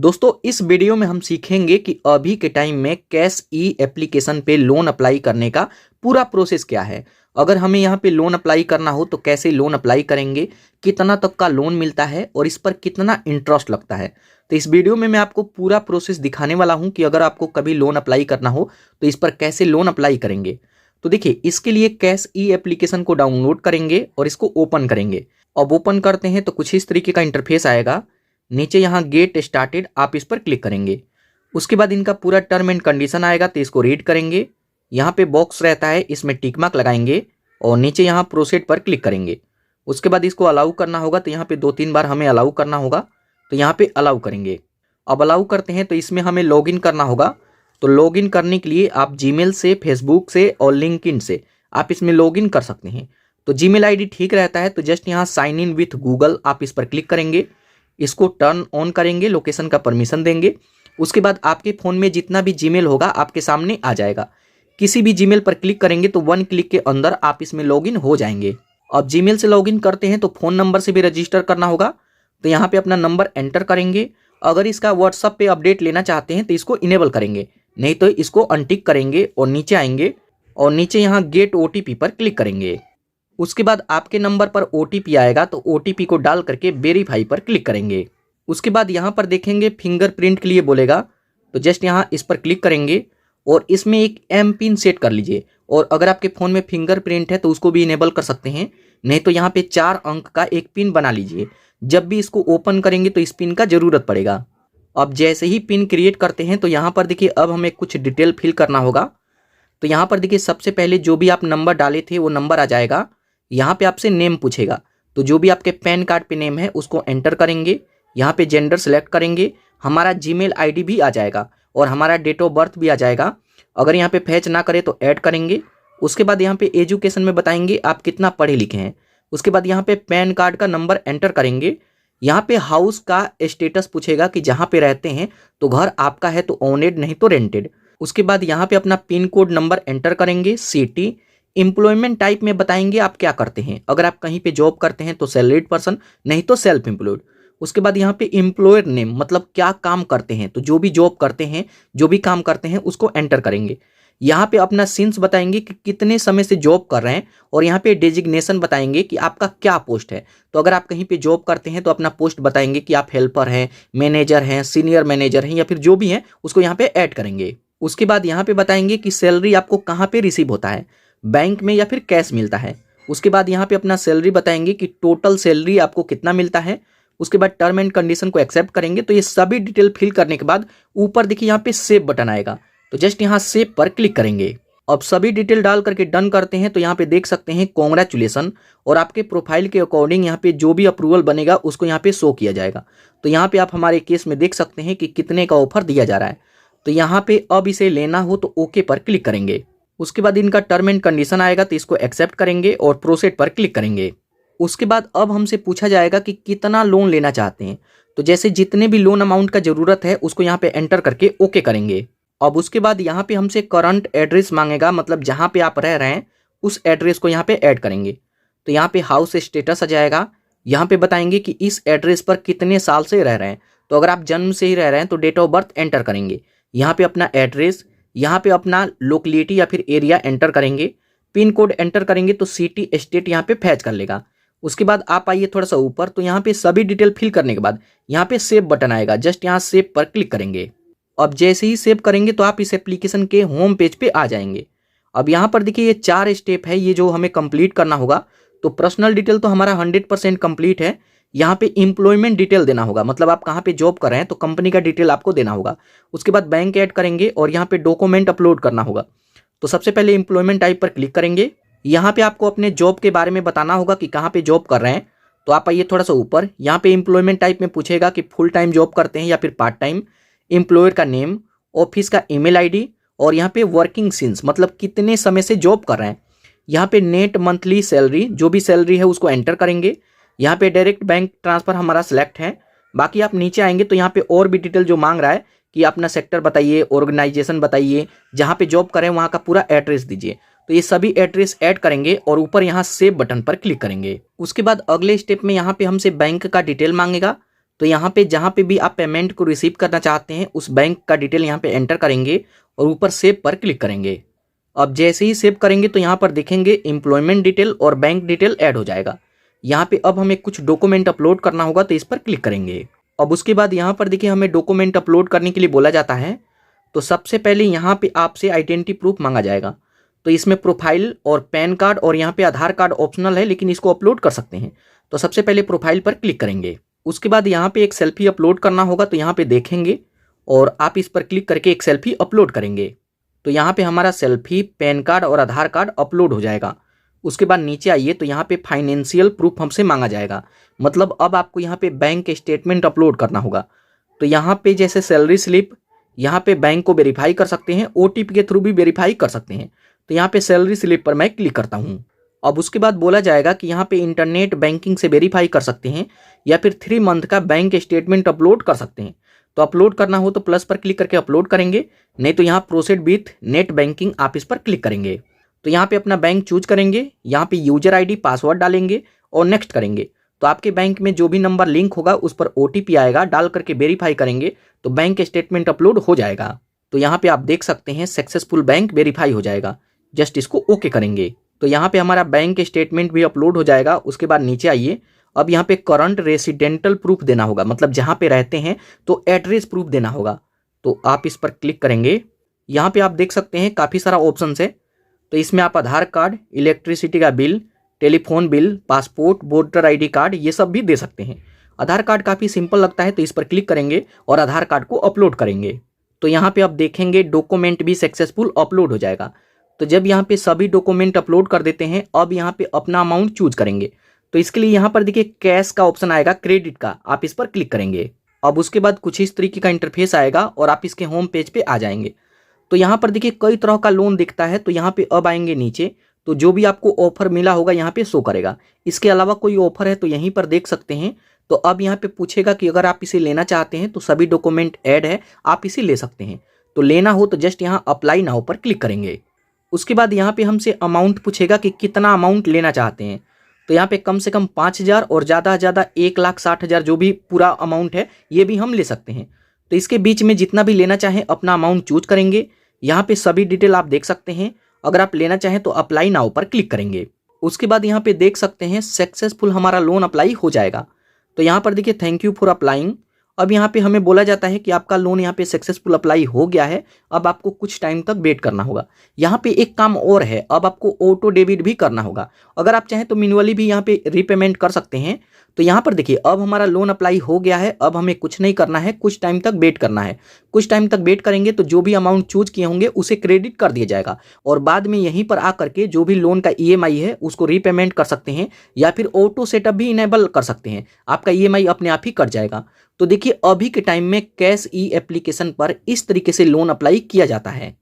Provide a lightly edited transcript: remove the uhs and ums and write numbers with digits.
दोस्तों इस वीडियो में हम सीखेंगे कि अभी के टाइम में कैश ई एप्लीकेशन पे लोन अप्लाई करने का पूरा प्रोसेस क्या है। अगर हमें यहाँ पे लोन अप्लाई करना हो तो कैसे लोन अप्लाई करेंगे, कितना तक का लोन मिलता है और इस पर कितना इंटरेस्ट लगता है। तो इस वीडियो में मैं आपको पूरा प्रोसेस दिखाने वाला हूँ कि अगर आपको कभी लोन अप्लाई करना हो तो इस पर कैसे लोन अप्लाई करेंगे। तो देखिए, इसके लिए कैश ई एप्लीकेशन को डाउनलोड करेंगे और इसको ओपन करेंगे। अब ओपन करते हैं तो कुछ इस तरीके का इंटरफेस आएगा। नीचे यहाँ गेट स्टार्टेड आप इस पर क्लिक करेंगे। उसके बाद इनका पूरा टर्म एंड कंडीशन आएगा तो इसको रीड करेंगे। यहाँ पे बॉक्स रहता है, इसमें टिक मार्क लगाएंगे और नीचे यहाँ प्रोसीड पर क्लिक करेंगे। उसके बाद इसको अलाउ करना होगा तो यहाँ पे 2-3 बार हमें अलाउ करना होगा, तो यहाँ पे अलाउ करेंगे। अब अलाउ करते हैं तो इसमें हमें लॉगिन करना होगा। तो लॉगिन करने के लिए आप जीमेल से, फेसबुक से और लिंक्डइन से आप इसमें लॉगिन कर सकते हैं। तो जीमेल आईडी ठीक रहता है तो जस्ट यहाँ साइन इन विथ गूगल आप इस पर क्लिक करेंगे। इसको टर्न ऑन करेंगे, लोकेशन का परमिशन देंगे। उसके बाद आपके फ़ोन में जितना भी जीमेल होगा आपके सामने आ जाएगा। किसी भी जीमेल पर क्लिक करेंगे तो 1 क्लिक के अंदर आप इसमें लॉगिन हो जाएंगे। अब जीमेल से लॉगिन करते हैं तो फ़ोन नंबर से भी रजिस्टर करना होगा, तो यहाँ पे अपना नंबर एंटर करेंगे। अगर इसका व्हाट्सअप पे अपडेट लेना चाहते हैं तो इसको इनेबल करेंगे, नहीं तो इसको अनटिक करेंगे और नीचे आएंगे और नीचे यहाँ गेट OTP पर क्लिक करेंगे। उसके बाद आपके नंबर पर OTP आएगा तो OTP को डाल करके वेरीफाई पर क्लिक करेंगे। उसके बाद यहाँ पर देखेंगे फिंगरप्रिंट के लिए बोलेगा, तो जस्ट यहाँ इस पर क्लिक करेंगे और इसमें एक M पिन सेट कर लीजिए। और अगर आपके फ़ोन में फिंगरप्रिंट है तो उसको भी इनेबल कर सकते हैं, नहीं तो यहाँ पे 4 अंक का एक पिन बना लीजिए। जब भी इसको ओपन करेंगे तो इस पिन का ज़रूरत पड़ेगा। अब जैसे ही पिन क्रिएट करते हैं तो यहाँ पर देखिए अब हमें कुछ डिटेल फिल करना होगा। तो यहाँ पर देखिए सबसे पहले जो भी आप नंबर डाले थे वो नंबर आ जाएगा। यहाँ पे आपसे नेम पूछेगा, तो जो भी आपके पैन कार्ड पे नेम है उसको एंटर करेंगे। यहाँ पे जेंडर सेलेक्ट करेंगे, हमारा जीमेल आईडी भी आ जाएगा और हमारा डेट ऑफ बर्थ भी आ जाएगा। अगर यहाँ पे फैच ना करे तो ऐड करेंगे। उसके बाद यहाँ पे एजुकेशन में बताएंगे आप कितना पढ़े लिखे हैं। उसके बाद यहाँ पे पैन कार्ड का नंबर एंटर करेंगे। यहाँ पे हाउस का स्टेटस पूछेगा कि जहाँ पे रहते हैं तो घर आपका है तो ओनेड, नहीं तो रेंटेड। उसके बाद यहाँ पे अपना पिन कोड नंबर एंटर करेंगे, सिटी। एम्प्लॉयमेंट टाइप में बताएंगे आप क्या करते हैं। अगर आप कहीं पे जॉब करते हैं तो सैलरीड पर्सन, नहीं तो सेल्फ एम्प्लॉयड। उसके बाद यहाँ पे एम्प्लॉयर नेम, मतलब क्या काम करते हैं, तो जो भी जॉब करते हैं, जो भी काम करते हैं उसको एंटर करेंगे। यहाँ पे अपना सिंस बताएंगे कि कितने समय से जॉब कर रहे हैं और यहाँ पे डेजिग्नेशन बताएंगे कि आपका क्या पोस्ट है। तो अगर आप कहीं पे जॉब करते हैं तो अपना पोस्ट बताएंगे कि आप हेल्पर हैं, मैनेजर हैं, सीनियर मैनेजर हैं या फिर जो भी हैं उसको यहाँ पे ऐड करेंगे। उसके बाद यहाँ पे बताएंगे कि सैलरी आपको कहाँ पे रिसीव होता है, बैंक में या फिर कैश मिलता है। उसके बाद यहाँ पे अपना सैलरी बताएंगे कि टोटल सैलरी आपको कितना मिलता है। उसके बाद टर्म एंड कंडीशन को एक्सेप्ट करेंगे। तो ये सभी डिटेल फिल करने के बाद ऊपर देखिए यहाँ पे सेव बटन आएगा, तो जस्ट यहाँ सेव पर क्लिक करेंगे। अब सभी डिटेल डाल करके डन करते हैं तो यहाँ पे देख सकते हैं कॉन्ग्रेचुलेसन, और आपके प्रोफाइल के अकॉर्डिंग यहाँ पे जो भी अप्रूवल बनेगा उसको यहाँ पे शो किया जाएगा। तो यहाँ पे आप हमारे केस में देख सकते हैं कि कितने का ऑफर दिया जा रहा है। तो यहाँ पे अब इसे लेना हो तो ओके पर क्लिक करेंगे। उसके बाद इनका टर्म एंड कंडीशन आएगा तो इसको एक्सेप्ट करेंगे और प्रोसीड पर क्लिक करेंगे। उसके बाद अब हमसे पूछा जाएगा कि कितना लोन लेना चाहते हैं। तो जैसे जितने भी लोन अमाउंट का ज़रूरत है उसको यहाँ पे एंटर करके ओके करेंगे। अब उसके बाद यहाँ पे हमसे करंट एड्रेस मांगेगा, मतलब जहाँ पे आप रह रहे हैं उस एड्रेस को यहाँ पे ऐड करेंगे। तो यहाँ पे हाउस स्टेटस आ जाएगा। यहाँ पे बताएंगे कि इस एड्रेस पर कितने साल से रह रहे हैं। तो अगर आप जन्म से ही रह रहे हैं तो डेट ऑफ बर्थ एंटर करेंगे। यहाँ पे अपना एड्रेस, यहाँ पे अपना लोकेलिटी या फिर एरिया एंटर करेंगे। पिन कोड एंटर करेंगे तो सिटी स्टेट यहाँ पे फैच कर लेगा। उसके बाद आप आइए थोड़ा सा ऊपर, तो यहाँ पे सभी डिटेल फिल करने के बाद यहाँ पे सेव बटन आएगा, जस्ट यहाँ सेव पर क्लिक करेंगे। अब जैसे ही सेव करेंगे तो आप इस एप्लीकेशन के होम पेज पे आ जाएंगे। अब यहाँ पर देखिए ये 4 स्टेप है, ये जो हमें कंप्लीट करना होगा। तो पर्सनल डिटेल तो हमारा 100% कंप्लीट है। यहाँ पे एम्प्लॉयमेंट डिटेल देना होगा, मतलब आप कहाँ पे जॉब कर रहे हैं तो कंपनी का डिटेल आपको देना होगा। उसके बाद बैंक ऐड करेंगे और यहाँ पे डॉक्यूमेंट अपलोड करना होगा। तो सबसे पहले एम्प्लॉयमेंट टाइप पर क्लिक करेंगे। यहाँ पे आपको अपने जॉब के बारे में बताना होगा कि कहाँ पे जॉब कर रहे हैं। तो आप आइए थोड़ा सा ऊपर, यहाँ पे एम्प्लॉयमेंट टाइप में पूछेगा कि फुल टाइम जॉब करते हैं या फिर पार्ट टाइम। एम्प्लॉयर का नेम, ऑफिस का ईमेल आईडी और यहाँ पे वर्किंग सिंस, मतलब कितने समय से जॉब कर रहे हैं। यहाँ पे नेट मंथली सैलरी, जो भी सैलरी है उसको एंटर करेंगे। यहाँ पे डायरेक्ट बैंक ट्रांसफ़र हमारा सेलेक्ट है। बाकी आप नीचे आएंगे तो यहाँ पे और भी डिटेल जो मांग रहा है कि अपना सेक्टर बताइए, ऑर्गेनाइजेशन बताइए, जहाँ पे जॉब करें वहाँ का पूरा एड्रेस दीजिए। तो ये सभी एड्रेस ऐड करेंगे और ऊपर यहाँ सेव बटन पर क्लिक करेंगे। उसके बाद अगले स्टेप में यहाँ पे हमसे बैंक का डिटेल मांगेगा। तो यहाँ पे जहाँ पे भी आप पेमेंट को रिसीव करना चाहते हैं उस बैंक का डिटेल यहाँ पे एंटर करेंगे और ऊपर सेव पर क्लिक करेंगे। अब जैसे ही सेव करेंगे तो यहाँ पर देखेंगे एम्प्लॉयमेंट डिटेल और बैंक डिटेल ऐड हो जाएगा। यहाँ पे अब हमें कुछ डॉक्यूमेंट अपलोड करना होगा तो इस पर क्लिक करेंगे। अब उसके बाद यहाँ पर देखिए हमें डॉक्यूमेंट अपलोड करने के लिए बोला जाता है। तो सबसे पहले यहाँ पे आपसे आइडेंटिटी प्रूफ मांगा जाएगा। तो इसमें प्रोफाइल और पैन कार्ड और यहाँ पे आधार कार्ड ऑप्शनल है, लेकिन इसको अपलोड कर सकते हैं। तो सबसे पहले प्रोफाइल पर क्लिक करेंगे। उसके बाद यहाँ पे एक सेल्फी अपलोड करना होगा, तो यहाँ पे देखेंगे और आप इस पर क्लिक करके एक सेल्फी अपलोड करेंगे। तो यहाँ पे हमारा सेल्फी, पैन कार्ड और आधार कार्ड अपलोड हो जाएगा। उसके बाद नीचे आइए तो यहाँ पे फाइनेंशियल प्रूफ हमसे मांगा जाएगा, मतलब अब आपको यहाँ पे बैंक स्टेटमेंट अपलोड करना होगा। तो यहाँ पे जैसे सैलरी स्लिप, यहाँ पे बैंक को वेरीफाई कर सकते हैं, OTP के थ्रू भी वेरीफाई कर सकते हैं। तो यहाँ पे सैलरी स्लिप पर मैं क्लिक करता हूँ। अब उसके बाद बोला जाएगा कि यहाँ पे इंटरनेट बैंकिंग से वेरीफाई कर सकते हैं या फिर 3 मंथ का बैंक स्टेटमेंट अपलोड कर सकते हैं। तो अपलोड करना हो तो प्लस पर क्लिक करके अपलोड करेंगे, नहीं तो यहाँ प्रोसीड विथ नेट बैंकिंग आप इस पर क्लिक करेंगे। तो यहाँ पे अपना बैंक चूज करेंगे, यहाँ पे यूजर ID पासवर्ड डालेंगे और नेक्स्ट करेंगे। तो आपके बैंक में जो भी नंबर लिंक होगा उस पर OTP आएगा, डाल करके वेरीफाई करेंगे तो बैंक स्टेटमेंट अपलोड हो जाएगा। तो यहाँ पे आप देख सकते हैं सक्सेसफुल बैंक वेरीफाई हो जाएगा। जस्ट इसको ओके करेंगे तो यहाँ पे हमारा बैंक स्टेटमेंट भी अपलोड हो जाएगा। उसके बाद नीचे आइए, अब यहाँ पे करंट रेसिडेंटल प्रूफ देना होगा, मतलब जहाँ पे रहते हैं तो एड्रेस प्रूफ देना होगा। तो आप इस पर क्लिक करेंगे। यहाँ पे आप देख सकते हैं काफ़ी सारा ऑप्शन है। तो इसमें आप आधार कार्ड, इलेक्ट्रिसिटी का bill, telephone bill, passport, voter ID card, ये सब भी दे सकते हैं। आधार कार्ड काफ़ी सिंपल लगता है तो इस पर क्लिक करेंगे और आधार कार्ड को अपलोड करेंगे। तो यहाँ पे आप देखेंगे डॉक्यूमेंट भी सक्सेसफुल अपलोड हो जाएगा। तो जब यहाँ पे सभी डॉक्यूमेंट अपलोड कर देते हैं, अब यहाँ पे अपना अमाउंट चूज करेंगे। तो इसके लिए यहाँ पर देखिए कैश का ऑप्शन आएगा, क्रेडिट का, आप इस पर क्लिक करेंगे। अब उसके बाद कुछ इस तरीके का इंटरफेस आएगा और आप इसके होम पेज पे आ जाएंगे। तो यहाँ पर देखिए कई तरह का लोन दिखता है। तो यहाँ पे अब आएंगे नीचे, तो जो भी आपको ऑफर मिला होगा यहाँ पे शो करेगा। इसके अलावा कोई ऑफर है तो यहीं पर देख सकते हैं। तो अब यहाँ पे पूछेगा कि अगर आप इसे लेना चाहते हैं तो सभी डॉक्यूमेंट ऐड है, आप इसे ले सकते हैं। तो लेना हो तो जस्ट यहाँ अप्लाई नाउ पर क्लिक करेंगे। उसके बाद यहाँ पे हमसे अमाउंट पूछेगा कि कितना अमाउंट लेना चाहते हैं। तो यहाँ पे कम से कम 5,000 और ज़्यादा से ज़्यादा 1,60,000 जो भी पूरा अमाउंट है ये भी हम ले सकते हैं। तो इसके बीच में जितना भी लेना चाहें अपना अमाउंट चूज करेंगे। यहाँ पे सभी डिटेल आप देख सकते हैं। अगर आप लेना चाहें तो अप्लाई नाउ पर क्लिक करेंगे। उसके बाद यहाँ पे देख सकते हैं सक्सेसफुल हमारा लोन अप्लाई हो जाएगा। तो यहाँ पर देखिए थैंक यू फॉर अप्लाइंग। अब यहाँ पे हमें बोला जाता है कि आपका लोन यहाँ पे सक्सेसफुल अप्लाई हो गया है, अब आपको कुछ टाइम तक वेट करना होगा। यहाँ पे एक काम और है, अब आपको ऑटो डेबिट भी करना होगा। अगर आप चाहें तो मैन्युअली भी यहाँ पे रीपेमेंट कर सकते हैं। तो यहाँ पर देखिए अब हमारा लोन अप्लाई हो गया है, अब हमें कुछ नहीं करना है, कुछ टाइम तक वेट करना है। कुछ टाइम तक वेट करेंगे तो जो भी अमाउंट चूज किए होंगे उसे क्रेडिट कर दिया जाएगा और बाद में यहीं पर आकर के जो भी लोन का EMI है उसको रीपेमेंट कर सकते हैं या फिर ऑटो सेटअप भी इनेबल कर सकते हैं। आपका EMI अपने आप ही कट जाएगा। तो देखिए अभी के टाइम में कैश ई एप्लीकेशन पर इस तरीके से लोन अप्लाई किया जाता है।